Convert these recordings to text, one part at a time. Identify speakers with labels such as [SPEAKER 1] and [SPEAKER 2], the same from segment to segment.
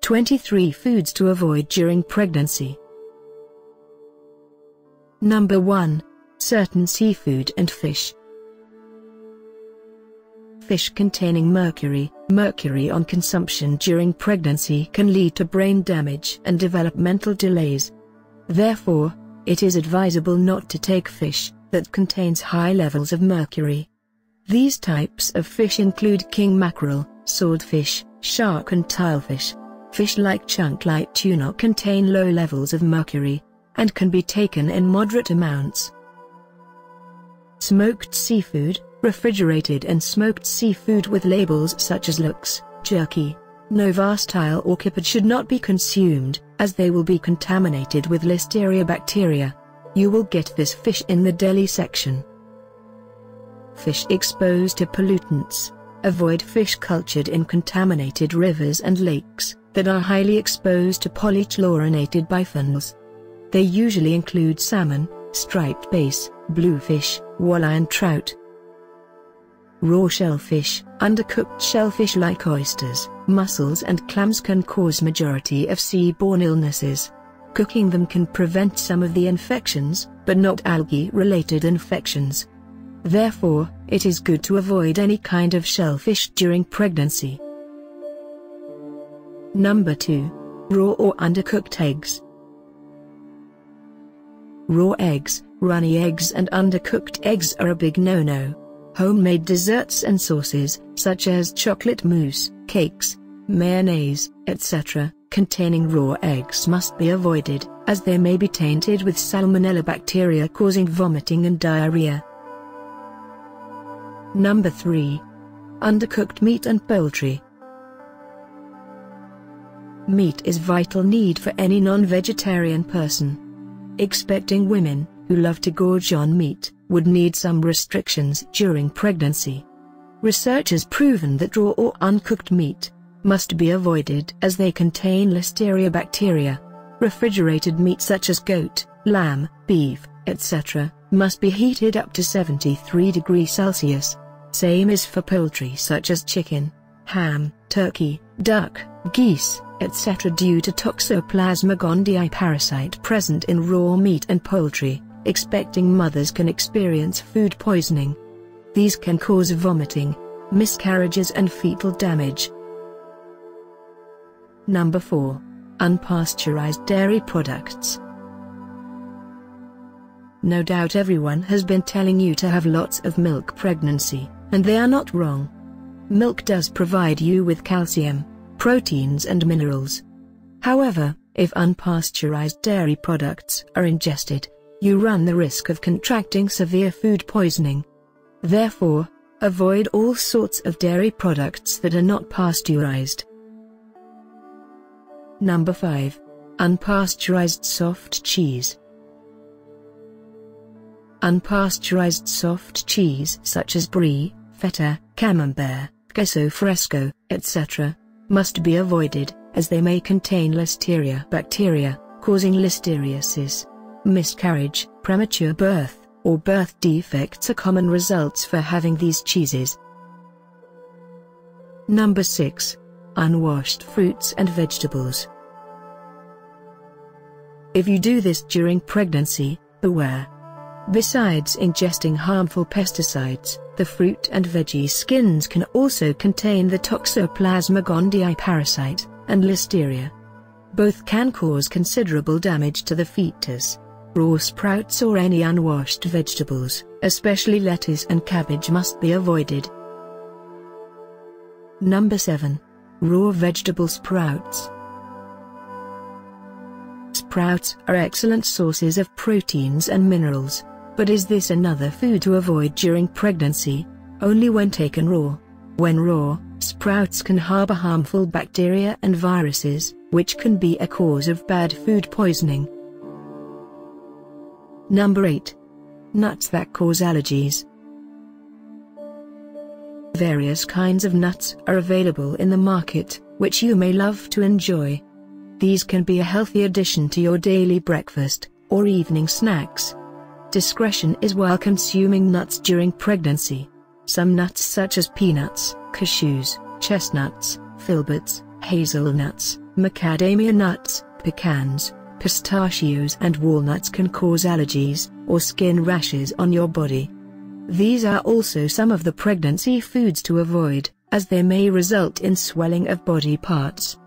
[SPEAKER 1] 23 foods to avoid during pregnancy. Number 1. Certain seafood and fish. Fish containing mercury. Mercury on consumption during pregnancy can lead to brain damage and developmental delays. Therefore, it is advisable not to take fish that contains high levels of mercury. These types of fish include king mackerel, swordfish, shark and tilefish. Fish like chunk-like tuna contain low levels of mercury and can be taken in moderate amounts. Smoked seafood. Refrigerated and smoked seafood with labels such as looks, jerky, novastile or kippered should not be consumed, as they will be contaminated with Listeria bacteria. You will get this fish in the deli section. Fish exposed to pollutants. Avoid fish cultured in contaminated rivers and lakes that are highly exposed to polychlorinated biphenyls. They usually include salmon, striped bass, bluefish, walleye and trout. Raw shellfish. Undercooked shellfish like oysters, mussels and clams can cause majority of seaborne illnesses. Cooking them can prevent some of the infections, but not algae-related infections. Therefore, it is good to avoid any kind of shellfish during pregnancy. Number 2. Raw or undercooked eggs. Raw eggs, runny eggs and undercooked eggs are a big no-no. Homemade desserts and sauces, such as chocolate mousse, cakes, mayonnaise, etc., containing raw eggs must be avoided, as they may be tainted with salmonella bacteria causing vomiting and diarrhea. Number 3. Undercooked meat and poultry. Meat is vital need for any non-vegetarian person. Expecting women, who love to gorge on meat, would need some restrictions during pregnancy. Research has proven that raw or uncooked meat must be avoided as they contain Listeria bacteria. Refrigerated meat such as goat, lamb, beef, etc., must be heated up to 73 degrees Celsius. Same is for poultry such as chicken, ham, turkey, duck, geese, etc. Due to Toxoplasma gondii parasite present in raw meat and poultry, expecting mothers can experience food poisoning. These can cause vomiting, miscarriages and fetal damage. Number 4. Unpasteurized dairy products. No doubt everyone has been telling you to have lots of milk pregnancy, and they are not wrong. Milk does provide you with calcium, proteins and minerals. However, if unpasteurized dairy products are ingested, you run the risk of contracting severe food poisoning. Therefore, avoid all sorts of dairy products that are not pasteurized. Number 5. Unpasteurized soft cheese. Unpasteurized soft cheese such as brie, feta, camembert, queso fresco, etc., must be avoided, as they may contain Listeria bacteria, causing listeriasis. Miscarriage, premature birth, or birth defects are common results for having these cheeses. Number 6. Unwashed fruits and vegetables. If you do this during pregnancy, beware. Besides ingesting harmful pesticides, the fruit and veggie skins can also contain the Toxoplasma gondii parasite and Listeria. Both can cause considerable damage to the fetus. Raw sprouts or any unwashed vegetables, especially lettuce and cabbage, must be avoided. Number 7. Raw vegetable sprouts. Sprouts are excellent sources of proteins and minerals, but is this another food to avoid during pregnancy? Only when taken raw. When raw, sprouts can harbor harmful bacteria and viruses, which can be a cause of bad food poisoning. Number 8. Nuts that cause allergies. Various kinds of nuts are available in the market, which you may love to enjoy. These can be a healthy addition to your daily breakfast or evening snacks. Discretion is while consuming nuts during pregnancy. Some nuts such as peanuts, cashews, chestnuts, filberts, Hazelnuts, macadamia nuts, pecans, pistachios and walnuts can cause allergies or skin rashes on your body. These are also some of the pregnancy foods to avoid, as they may result in swelling of body parts.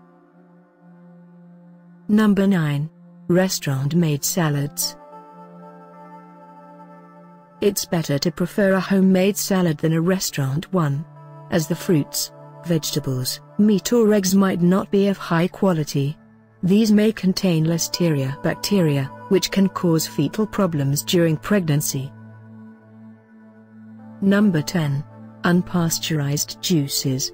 [SPEAKER 1] Number 9. Restaurant-made salads. It's better to prefer a homemade salad than a restaurant one, as the fruits, vegetables, meat or eggs might not be of high quality. These may contain Listeria bacteria, which can cause fetal problems during pregnancy. Number 10. Unpasteurized juices.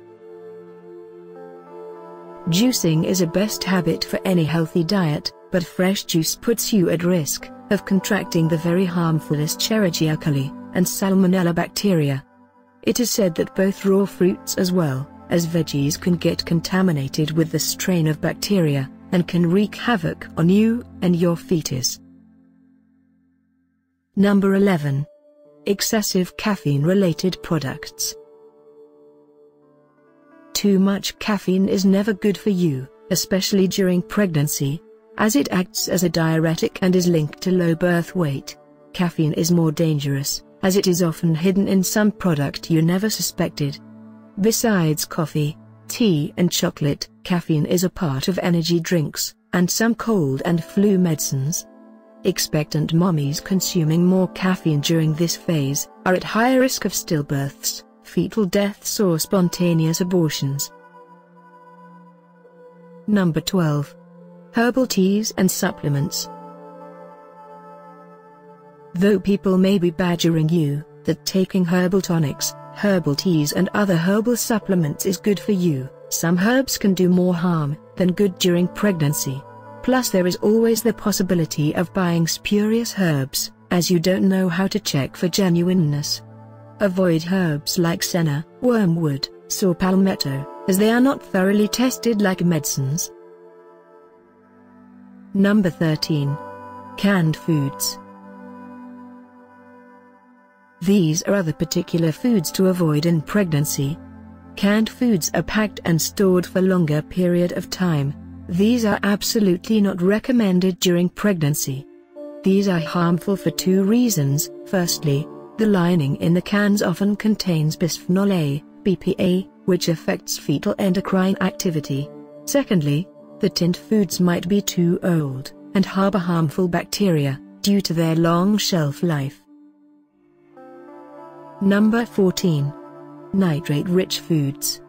[SPEAKER 1] Juicing is a best habit for any healthy diet, but fresh juice puts you at risk of contracting the very harmful Escherichia coli and Salmonella bacteria. It is said that both raw fruits as well as veggies can get contaminated with the strain of bacteria, and can wreak havoc on you and your fetus. Number 11. Excessive caffeine-related products. Too much caffeine is never good for you, especially during pregnancy, as it acts as a diuretic and is linked to low birth weight. Caffeine is more dangerous, as it is often hidden in some product you never suspected. Besides coffee, tea and chocolate, caffeine is a part of energy drinks, and some cold and flu medicines. Expectant mommies consuming more caffeine during this phase are at higher risk of stillbirths, fetal deaths or spontaneous abortions. Number 12. Herbal teas and supplements. Though people may be badgering you that taking herbal tonics, herbal teas and other herbal supplements is good for you, some herbs can do more harm than good during pregnancy. Plus there is always the possibility of buying spurious herbs, as you don't know how to check for genuineness. Avoid herbs like senna, wormwood, saw palmetto, as they are not thoroughly tested like medicines. Number 13. Canned foods. These are other particular foods to avoid in pregnancy. Canned foods are packed and stored for longer period of time. These are absolutely not recommended during pregnancy. These are harmful for two reasons. Firstly, the lining in the cans often contains bisphenol A, BPA, which affects fetal endocrine activity. Secondly, the tinned foods might be too old and harbor harmful bacteria due to their long shelf life. Number 14. Nitrate-rich foods.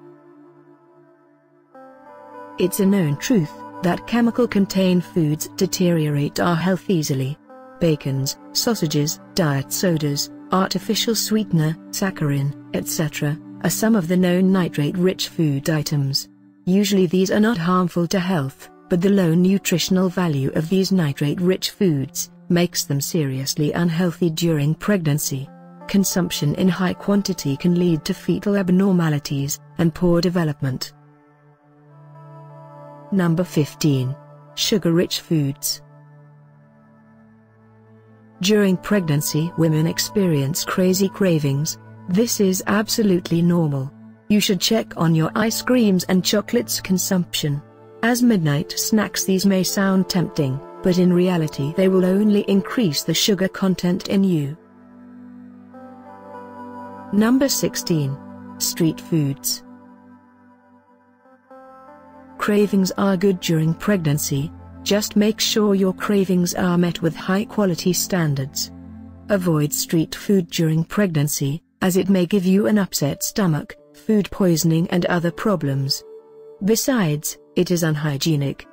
[SPEAKER 1] It's a known truth that chemical-contained foods deteriorate our health easily. Bacons, sausages, diet sodas, artificial sweetener, saccharin, etc., are some of the known nitrate-rich food items. Usually these are not harmful to health, but the low nutritional value of these nitrate-rich foods makes them seriously unhealthy during pregnancy. Consumption in high quantity can lead to fetal abnormalities and poor development. Number 15. Sugar-rich foods. During pregnancy, women experience crazy cravings. This is absolutely normal. You should check on your ice creams and chocolates consumption. As midnight snacks, these may sound tempting, but in reality they will only increase the sugar content in you. Number 16. Street foods. Cravings are good during pregnancy. Just make sure your cravings are met with high-quality standards. Avoid street food during pregnancy, as it may give you an upset stomach, food poisoning and other problems. Besides, it is unhygienic.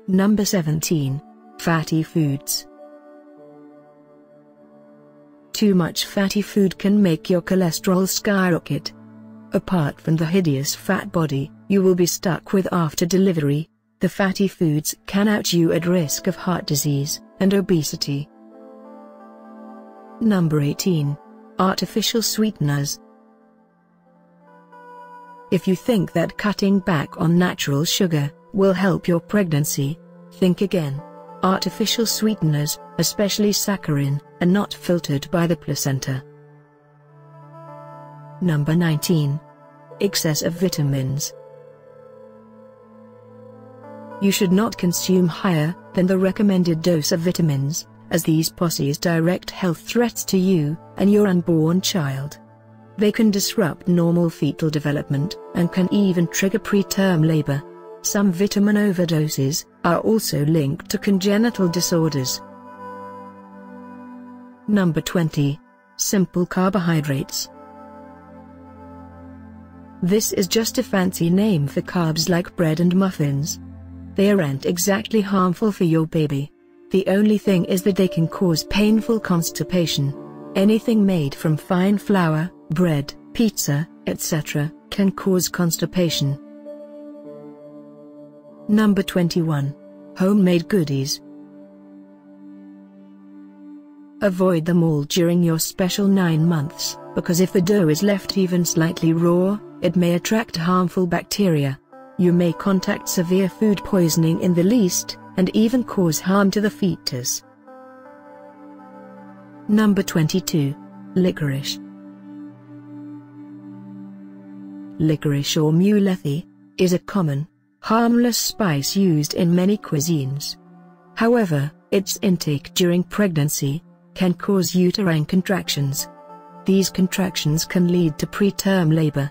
[SPEAKER 1] Number 17. Fatty foods. Too much fatty food can make your cholesterol skyrocket. Apart from the hideous fat body you will be stuck with after delivery, the fatty foods can put you at risk of heart disease and obesity. Number 18. Artificial sweeteners. If you think that cutting back on natural sugar will help your pregnancy, think again. Artificial sweeteners, especially saccharin, are not filtered by the placenta. Number 19. Excess of vitamins. You should not consume higher than the recommended dose of vitamins, as these pose direct health threats to you and your unborn child. They can disrupt normal fetal development and can even trigger preterm labor. Some vitamin overdoses are also linked to congenital disorders. Number 20. Simple carbohydrates. This is just a fancy name for carbs like bread and muffins. They aren't exactly harmful for your baby. The only thing is that they can cause painful constipation. Anything made from fine flour, bread, pizza, etc., can cause constipation. Number 21. Homemade goodies. Avoid them all during your special 9 months, because if the dough is left even slightly raw, it may attract harmful bacteria. You may contact severe food poisoning in the least, and even cause harm to the fetus. Number 22. Licorice. Licorice or mulethi is a common, harmless spice used in many cuisines. However, its intake during pregnancy can cause uterine contractions. These contractions can lead to preterm labor.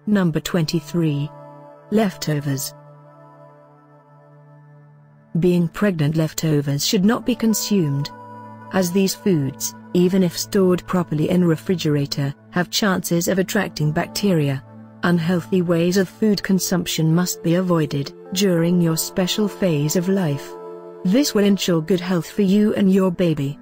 [SPEAKER 1] Number 23. Leftovers. Being pregnant, leftovers should not be consumed, as these foods, even if stored properly in refrigerator, have chances of attracting bacteria. Unhealthy ways of food consumption must be avoided during your special phase of life. This will ensure good health for you and your baby.